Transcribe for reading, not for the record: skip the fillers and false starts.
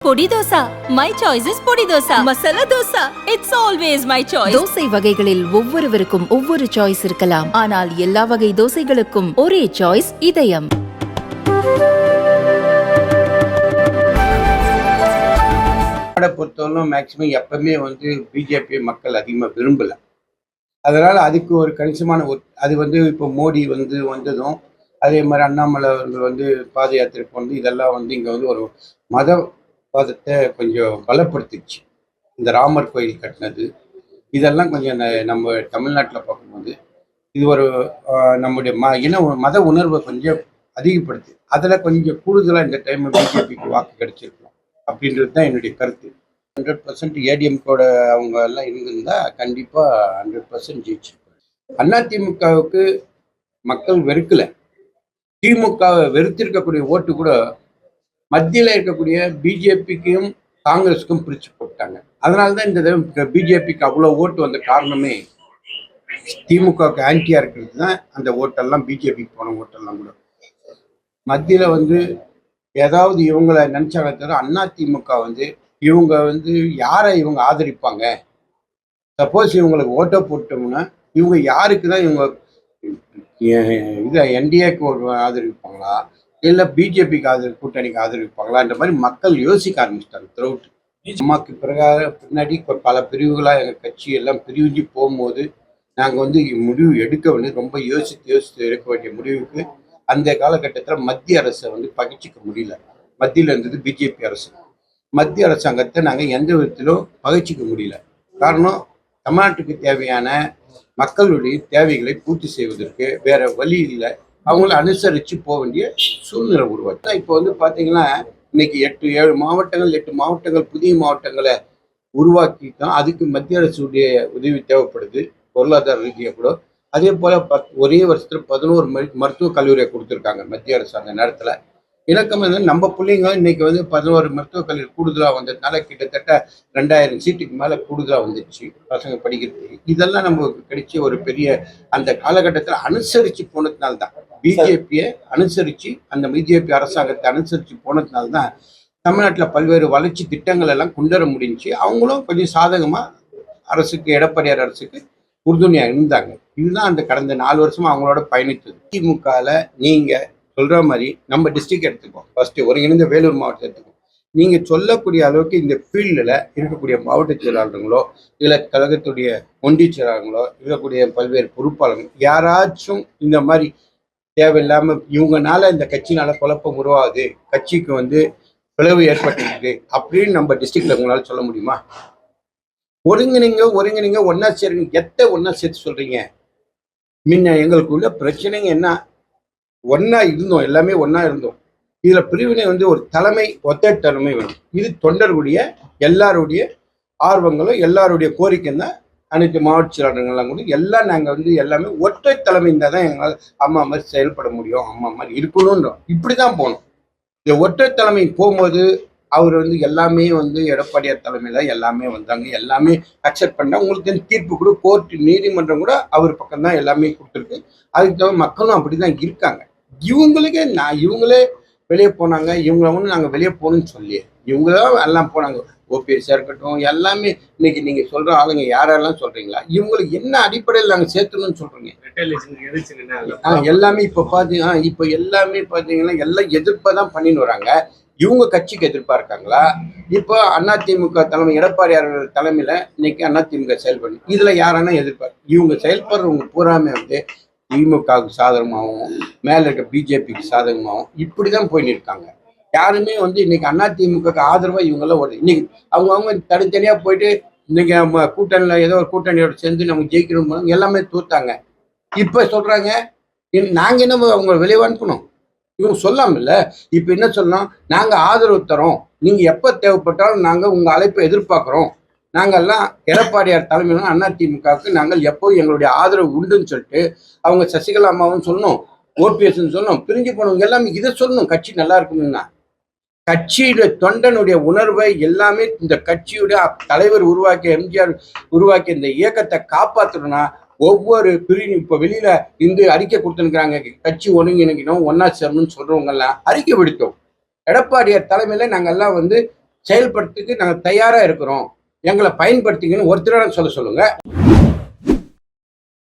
பொடி dosa. My choice is பொடி dosa. Masala dosa. It's always my choice. Dosa வகைகளில் ஒவ்வொருவருக்கும் ஒவ்வொரு சாய்ஸ் இருக்கலாம். ஆனால் எல்லா வகை தோசைகளுக்கும் ஒரே சாய்ஸ் இதயம். பொறுத்தவரைக்கும் மேக்சிமம் எப்பவுமே பிஜேபி மக்கள் அதிகமாக விரும்பல. அதனால அதுக்கு ஒரு கணிசமான அது இப்போ மோடி வந்ததும் அதே மாதிரி அண்ணாமலை அவர்கள் பாத யாத்திரை போனது இதெல்லாம் இங்கே ஒரு மதவாதத்தை கொஞ்சம் பலப்படுத்திடுச்சு. இந்த ராமர் கோயில் கட்டினது இதெல்லாம் கொஞ்சம் நம்ம தமிழ்நாட்டில் பார்க்கும்போது இது ஒரு நம்முடைய மத உணர்வை கொஞ்சம் அதிகப்படுத்து. அதில் கொஞ்சம் கூடுதலாக இந்த டைம் பிஜேபிக்கு வாக்கு கிடைச்சிருக்கலாம் அப்படின்றது தான் என்னுடைய கருத்து. 100% ஏடிஎம்கோட அவங்க எல்லாம் இருந்திருந்தா கண்டிப்பாக 100% ஜெயிச்சிருப்பாங்க. அதிமுகவுக்கு மக்கள் வெறுக்கலை. திமுகவை வெறுத்திருக்கக்கூடிய ஓட்டு கூட மத்தியில் இருக்கக்கூடிய பிஜேபிக்கும் காங்கிரஸுக்கும் பிரித்து போட்டாங்க. அதனால தான் இந்த பிஜேபிக்கு அவ்வளோ ஓட்டு வந்த காரணமே திமுகவுக்கு ஆன்டியா இருக்கிறது தான். அந்த ஓட்டெல்லாம் பிஜேபிக்கு போன ஓட்டெல்லாம் கூட மத்தியில் ஏதாவது இவங்களை நினைச்சாங்க தவிர அதிமுக இவங்க யாரை இவங்க ஆதரிப்பாங்க. சப்போஸ் இவங்களுக்கு ஓட்டை போட்டோம்னா இவங்க யாருக்கு தான் இவங்க என்டிஏக்கு ஆதரிப்பாங்களா இல்லை பிஜேபிக்கு கூட்டணிக்கு ஆதரிப்பாங்களான்ற மாதிரி மக்கள் யோசிக்க ஆரம்பிச்சிட்டாங்க. த்ரூட் அம்மாக்கு பின்னாடி பல பிரிவுகளாக எங்கள் கட்சி எல்லாம் பிரிஞ்சு போகும்போது நாங்கள் முடிவு எடுக்க ரொம்ப யோசித்து எடுக்க வேண்டிய முடிவுக்கு அந்த காலகட்டத்தில் மத்திய அரசை பகிச்சிக்க முடியல. மத்தியில் இருந்தது பிஜேபி அரசு. மத்திய அரசாங்கத்தை நாங்கள் எந்த விதத்திலும் பகிச்சிக்க முடியல. காரணம் தமிழ்நாட்டுக்கு தேவையான மக்களுடைய தேவைகளை பூர்த்தி செய்வதற்கு வேற வழி இல்லை. அவங்கள அனுசரித்து போக வேண்டிய சூழ்நிலை உருவாச்சு. இப்போ பார்த்தீங்கன்னா இன்னைக்கு 8 மாவட்டங்கள் புதிய மாவட்டங்களை உருவாக்கிட்டோம். அதுக்கு மத்திய அரசுடைய உதவி தேவைப்படுது பொருளாதார ரீதியாக கூட. அதே போல் ஒரே வருஷத்தில் 11 மருத்துவக் கல்லூரியை கொடுத்துருக்காங்க மத்திய அரசு. அந்த நேரத்தில் இலக்கம் நம்ம பிள்ளைங்க இன்னைக்கு 11 மருத்துவக் கல்லூரி கூடுதலாக வந்ததுனால கிட்டத்தட்ட 2000 சீட்டுக்கு மேலே கூடுதலாக வந்துடுச்சு பசங்க படிக்கிறதுக்கு. இதெல்லாம் நமக்கு கிடைச்ச ஒரு பெரிய அந்த காலகட்டத்தில் அனுசரித்து போனதுனால்தான் பிஜேபியை அனுசரித்து அந்த பிஜேபி அரசாங்கத்தை அனுசரித்து போனதுனால்தான் தமிழ்நாட்டில் பல்வேறு வளர்ச்சி திட்டங்கள் எல்லாம் கொண்டு வர முடிஞ்சு. அவங்களும் கொஞ்சம் சாதகமாக அரசுக்கு எடப்பாடியார் அரசுக்கு உறுதுணையாக இருந்தாங்க. இதுதான் அந்த கடந்த 4 வருஷமா அவங்களோட பயணித்தது. திமுகவில் நீங்கள் சொல்கிற மாதிரி நம்ம டிஸ்ட்ரிக்ட் எடுத்துக்கோம். ஃபர்ஸ்ட் ஒருங்கிணைந்த வேலூர் மாவட்டத்தை எடுத்துக்கோம். நீங்கள் சொல்லக்கூடிய அளவுக்கு இந்த ஃபீல்டில் இருக்கக்கூடிய மாவட்ட செயலாளர்களோ இல்லை கழகத்துடைய ஒன்றிய செயலாளர்களோ இருக்கக்கூடிய பல்வேறு பொறுப்பாளர்கள் யாராச்சும் இந்த மாதிரி தேவையில்லாமல் இவங்கனால இந்த கட்சினால குழப்பம் உருவாகுது, கட்சிக்கு பிளவு ஏற்பட்டிருக்கு அப்படின்னு நம்ம டிஸ்ட்ரிக்ட்ல உங்களால சொல்ல முடியுமா? ஒருங்கிணைங்க ஒன்னா சேருங்க. ஒன்னா சேர்த்து சொல்றீங்க? முன்ன எங்களுக்குள்ள பிரச்சனைங்க என்ன? ஒன்னா இருந்தோம், எல்லாமே ஒன்னா இருந்தோம். இதுல பிரிவினை ஒரு தலைமை, ஒத்த தலைமை வேணும். இது தொண்டர்களுடைய எல்லாருடைய ஆர்வங்களும் எல்லாருடைய கோரிக்கையும் தான். அனைத்து மாவட்ட செயலாளர்கள்லாம் கூட எல்லாம் நாங்கள் எல்லாமே ஒற்றை தலைமை இருந்தால் தான் எங்களால் அம்மா மாதிரி செயல்பட முடியும், அம்மா மாதிரி இருக்கணும்ன்றோம். இப்படிதான் போகணும். இந்த ஒற்றை தலைமை போகும்போது அவர் எல்லாமே எடப்பாடியார் தலைமையில எல்லாமே வந்தாங்க, எல்லாமே அக்செப்ட் பண்ணா. உங்களுக்கு தீர்ப்பு கூட கோர்ட்டு நீதிமன்றம் கூட அவர் பக்கம் தான் எல்லாமே கொடுத்துருக்கு. அதுக்கு தவிர மக்களும் அப்படிதான் இருக்காங்க. இவங்களே வெளியே போனாங்க. இவங்கள நாங்கள் வெளியே போகணும்னு சொல்லி இவங்கதான் எல்லாம் போனாங்க. ஓபிஎஸ்ஸா இருக்கட்டும், எல்லாமே இன்னைக்கு நீங்க சொல்ற ஆளுங்க யாரெல்லாம் சொல்றீங்களா? இவங்களுக்கு என்ன அடிப்படையில் நாங்கள் சேர்த்துணும்னு சொல்றீங்க? எல்லாமே இப்போ எல்லாமே பார்த்தீங்கன்னா எல்லாம் எதிர்ப்பதான் பண்ணின்னு வராங்க. இவங்க கட்சிக்கு எதிர்ப்பா இருக்காங்களா? இப்போ அதிமுக தலைமை எடப்பாடியார் தலைமையில இன்னைக்கு அதிமுக செயல்படு. இதுல யாரானா எதிர்ப்பார்? இவங்க செயல்படுறவங்க பூராமே திமுகவுக்கு சாதகமாகவும் மேல இருக்க பிஜேபிக்கு சாதகமாகவும் இப்படிதான் போயின்னு இருக்காங்க. யாருமே இன்னைக்கு அதிமுக ஆதரவா இவங்கெல்லாம் இன்னைக்கு அவங்க தனித்தனியா போயிட்டு இன்னைக்கு கூட்டணியில ஏதோ ஒரு கூட்டணியோட சேர்ந்து நம்ம ஜெயிக்கணும் எல்லாமே தூத்தாங்க. இப்ப சொல்றாங்க நாங்க என்ன அவங்க வெளியே அனுப்பணும்? இவங்க சொல்லாமல்ல. இப்ப என்ன சொல்லணும்? நாங்க ஆதரவு தரோம், நீங்க எப்ப தேவைப்பட்டாலும் நாங்க உங்க அழைப்பை எதிர்பார்க்கிறோம். நாங்கெல்லாம் எடப்பாடியார் தலைமையில அதிமுகவுக்கு நாங்கள் எப்போவும் எங்களுடைய ஆதரவு உண்டுன்னு சொல்லிட்டு அவங்க சசிகலா அம்மாவும் சொல்லணும், ஓபிஎஸ் சொல்லணும், பிரிஞ்சு போனவங்க எல்லாமே இதை சொல்லணும். கட்சி நல்லா இருக்கணும்னா கட்சியுடைய தொண்டனுடைய உணர்வை எல்லாமே இந்த கட்சியுடைய தலைவர் உருவாக்கிய எம்ஜிஆர் உருவாக்கிய இந்த இயக்கத்தை காப்பாற்றணும்னா ஒவ்வொரு பிரிவும் இப்போ வெளியில அறிக்கை கொடுத்துருக்காங்க. கட்சி ஒருங்கிணைக்கணும், ஒன்னா சேரணும்னு சொல்றவங்க எல்லாம் அறிக்கை விடுத்தோம். எடப்பாடியார் தலைமையில நாங்கெல்லாம் செயல்படுறதுக்கு நாங்கள் தயாராக இருக்கிறோம், எங்களை பயன்படுத்திங்கன்னு ஒருத்தர சொல்ல சொல்லுங்க.